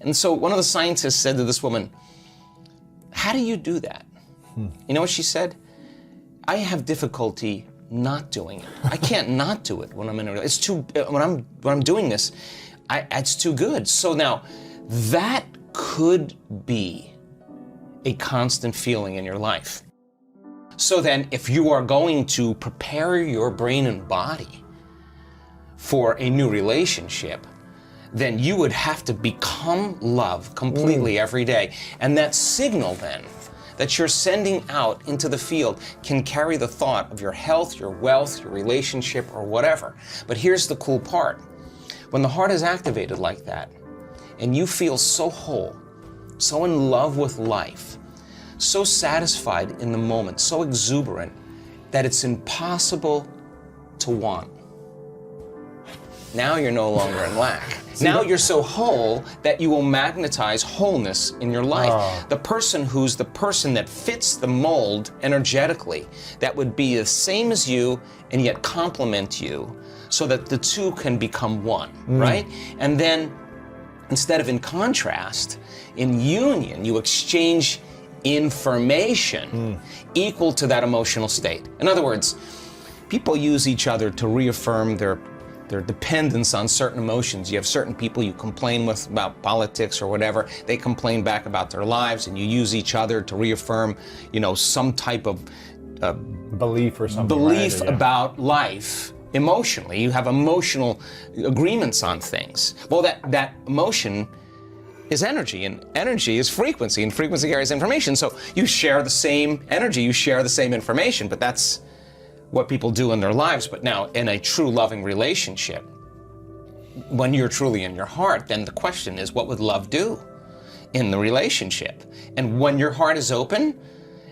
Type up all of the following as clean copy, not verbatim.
And so one of the scientists said to this woman, how do you do that? You know what she said? I have difficulty not doing it. I can't not do it when I'm in a, it's too, when I'm doing this, it's too good. So now that could be a constant feeling in your life. So then if you are going to prepare your brain and body for a new relationship, then you would have to become love completely every day. And that signal then that you're sending out into the field can carry the thought of your health, your wealth, your relationship, or whatever. But here's the cool part. When the heart is activated like that, and you feel so whole, so in love with life, so satisfied in the moment, so exuberant, that it's impossible to want. Now you're no longer in lack. Now you're so whole that you will magnetize wholeness in your life. The person who's the person that fits the mold energetically, that would be the same as you and yet complement you, so that the two can become one, right? And then instead of in contrast, in union, you exchange information equal to that emotional state. In other words, people use each other to reaffirm their dependence on certain emotions. You have certain people you complain with about politics or whatever, they complain back about their lives, and you use each other to reaffirm, you know, some type of belief or something. Belief right? about life emotionally. You have emotional agreements on things. Well, that emotion is energy, and energy is frequency, and frequency carries information. So you share the same energy, you share the same information, but that's what people do in their lives. But now in a true loving relationship, when you're truly in your heart, then the question is, what would love do in the relationship? And when your heart is open,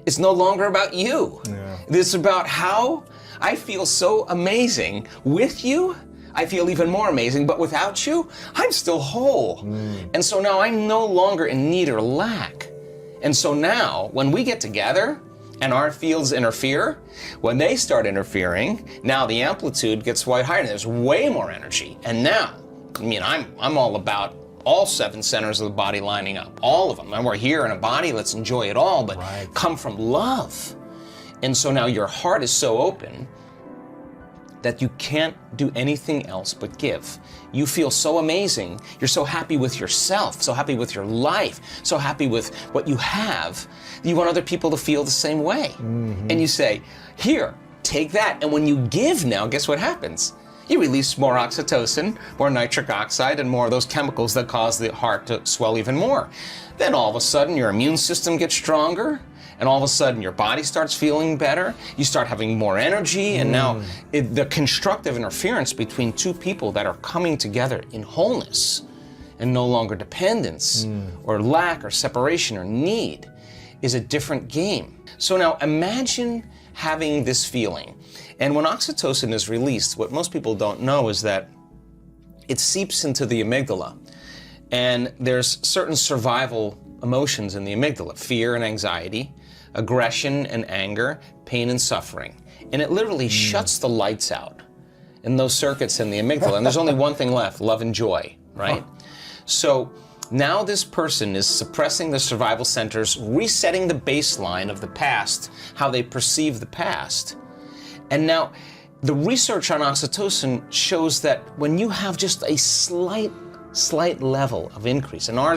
it's no longer about you. It's about how I feel so amazing with you. I feel even more amazing, but without you, I'm still whole. And so now I'm no longer in need or lack. And so now when we get together, and our fields interfere, when they start interfering, now the amplitude gets way higher, and there's way more energy. And now, I mean, I'm all about all 7 centers of the body lining up, all of them. And we're here in a body, let's enjoy it all, but come from love. And so now your heart is so open that you can't do anything else but give. You feel so amazing. You're so happy with yourself, so happy with your life, so happy with what you have. You want other people to feel the same way. And you say, here, take that. And when you give now, guess what happens? You release more oxytocin, more nitric oxide, and more of those chemicals that cause the heart to swell even more. Then all of a sudden, your immune system gets stronger, and all of a sudden your body starts feeling better, you start having more energy, and now the constructive interference between two people that are coming together in wholeness and no longer dependence or lack or separation or need is a different game. So now imagine having this feeling. And when oxytocin is released, what most people don't know is that it seeps into the amygdala. And there's certain survival emotions in the amygdala: fear and anxiety, aggression and anger, pain and suffering. And it literally shuts the lights out in those circuits in the amygdala. And there's only one thing left: love and joy, right? So now this person is suppressing the survival centers, resetting the baseline of the past, how they perceive the past. And now the research on oxytocin shows that when you have just a slight level of increase, and our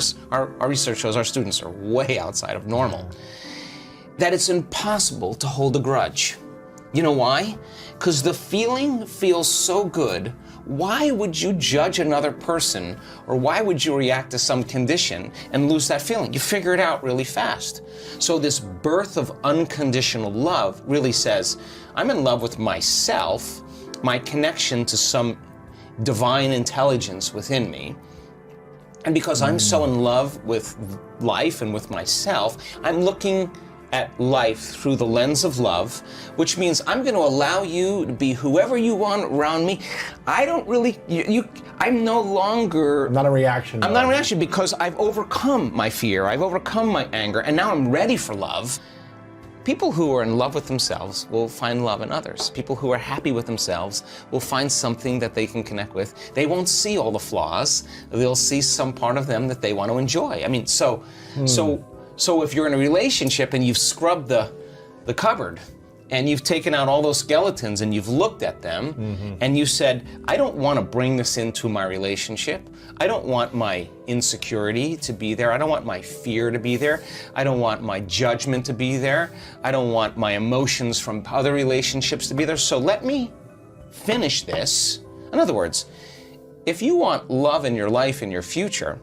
research shows our students are way outside of normal, that it's impossible to hold a grudge. You know why? Because the feeling feels so good. Why would you judge another person, or why would you react to some condition and lose that feeling? You figure it out really fast. So this birth of unconditional love really says, I'm in love with myself, my connection to some divine intelligence within me. And because I'm so in love with life and with myself, I'm looking at life through the lens of love, which means I'm going to allow you to be whoever you want around me. I don't really, I'm no longer... Not a reaction. I'm not a reaction because I've overcome my fear, I've overcome my anger, and now I'm ready for love. people who are in love with themselves will find love in others. People who are happy with themselves will find something that they can connect with. They won't see all the flaws. They'll see some part of them that they want to enjoy. I mean, so if you're in a relationship and you've scrubbed the cupboard, and you've taken out all those skeletons and you've looked at them and you said, I don't want to bring this into my relationship. I don't want my insecurity to be there. I don't want my fear to be there. I don't want my judgment to be there. I don't want my emotions from other relationships to be there. So let me finish this. In other words, if you want love in your life, in your future,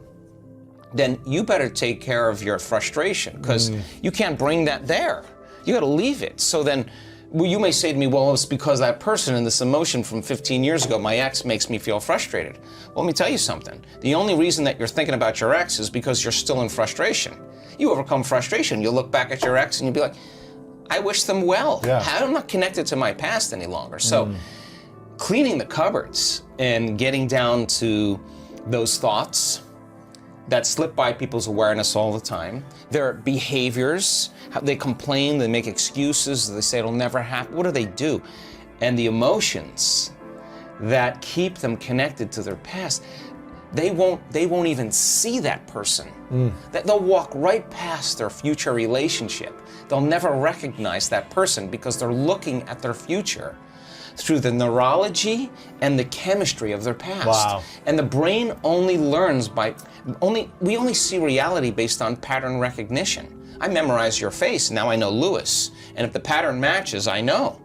then you better take care of your frustration, because you can't bring that there. You got to leave it. So then, you may say to me, well, it's because that person and this emotion from 15 years ago, my ex, makes me feel frustrated. Well, let me tell you something. The only reason that you're thinking about your ex is because you're still in frustration. You overcome frustration. You'll look back at your ex and you'll be like, I wish them well. Yeah. I'm not connected to my past any longer. So cleaning the cupboards and getting down to those thoughts that slip by people's awareness all the time, their behaviors, how they complain, they make excuses, they say it'll never happen. What do? And the emotions that keep them connected to their past, they won't even see that person. They'll walk right past their future relationship. They'll never recognize that person because they're looking at their future through the neurology and the chemistry of their past. Wow. And the brain only learns we only see reality based on pattern recognition. I memorize your face, now I know Lewis. And if the pattern matches, I know.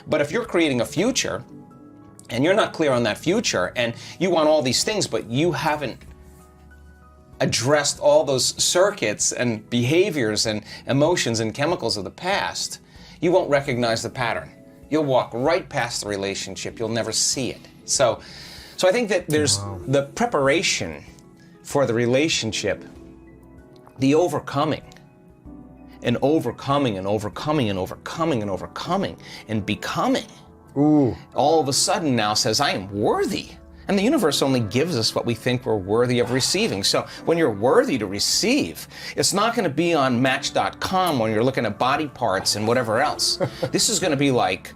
But if you're creating a future, and you're not clear on that future, and you want all these things, but you haven't addressed all those circuits and behaviors and emotions and chemicals of the past, you won't recognize the pattern. You'll walk right past the relationship. You'll never see it. So I think that there's the preparation for the relationship, the overcoming, and overcoming and overcoming and overcoming and overcoming and becoming. All of a sudden now says, I am worthy. And the universe only gives us what we think we're worthy of receiving. So when you're worthy to receive, it's not going to be on Match.com when you're looking at body parts and whatever else. This is going to be like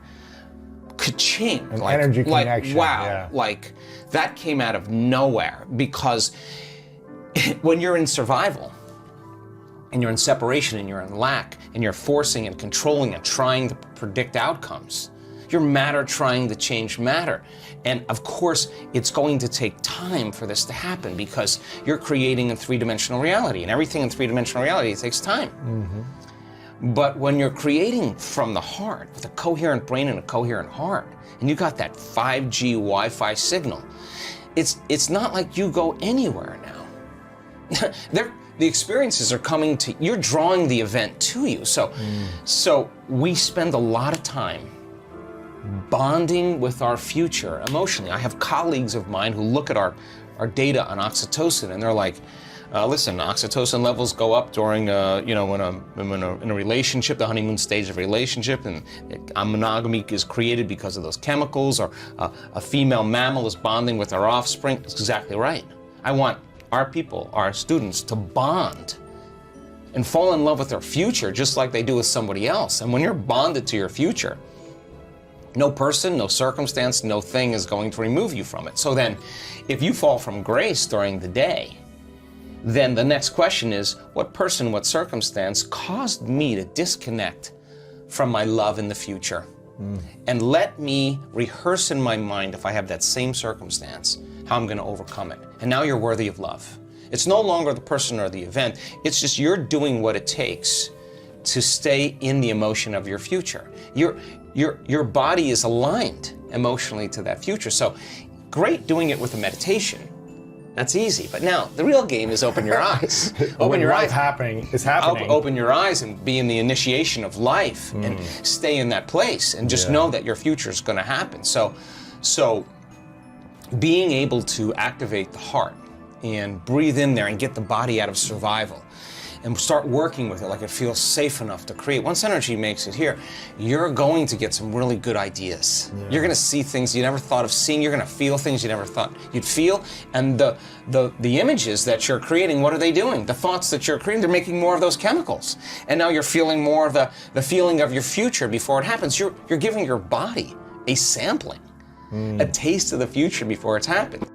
ka-ching. An energy connection. Wow. Yeah. Like that came out of nowhere, because when you're in survival and you're in separation and you're in lack and you're forcing and controlling and trying to predict outcomes, you're matter trying to change matter. And of course, it's going to take time for this to happen because you're creating a three-dimensional reality, and everything in three-dimensional reality takes time. But when you're creating from the heart, with a coherent brain and a coherent heart, and you got that 5G Wi-Fi signal, it's not like you go anywhere now. The experiences are coming to, you're drawing the event to you. So we spend a lot of time bonding with our future emotionally. I have colleagues of mine who look at our data on oxytocin, and they're like, listen, oxytocin levels go up during, in a relationship, the honeymoon stage of a relationship, and monogamy is created because of those chemicals, or a female mammal is bonding with her offspring. That's exactly right. I want our people, our students, to bond and fall in love with their future just like they do with somebody else. And when you're bonded to your future, no person, no circumstance, no thing is going to remove you from it. So then, if you fall from grace during the day, then the next question is, what person, what circumstance caused me to disconnect from my love in the future? And let me rehearse in my mind, if I have that same circumstance, how I'm going to overcome it. And now you're worthy of love. It's no longer the person or the event. It's just you're doing what it takes to stay in the emotion of your future. Your body is aligned emotionally to that future. So great doing it with a meditation. That's easy. But now the real game is open your eyes. Open your eyes. It's happening. Open your eyes and be in the initiation of life and stay in that place and just know that your future is going to happen. So being able to activate the heart and breathe in there and get the body out of survival and start working with it like it feels safe enough to create. Once energy makes it here, you're going to get some really good ideas. Yeah. You're going to see things you never thought of seeing. You're going to feel things you never thought you'd feel. And the images that you're creating, what are they doing? The thoughts that you're creating, they're making more of those chemicals. And now you're feeling more of the feeling of your future before it happens. You're giving your body a sampling, a taste of the future before it's happened.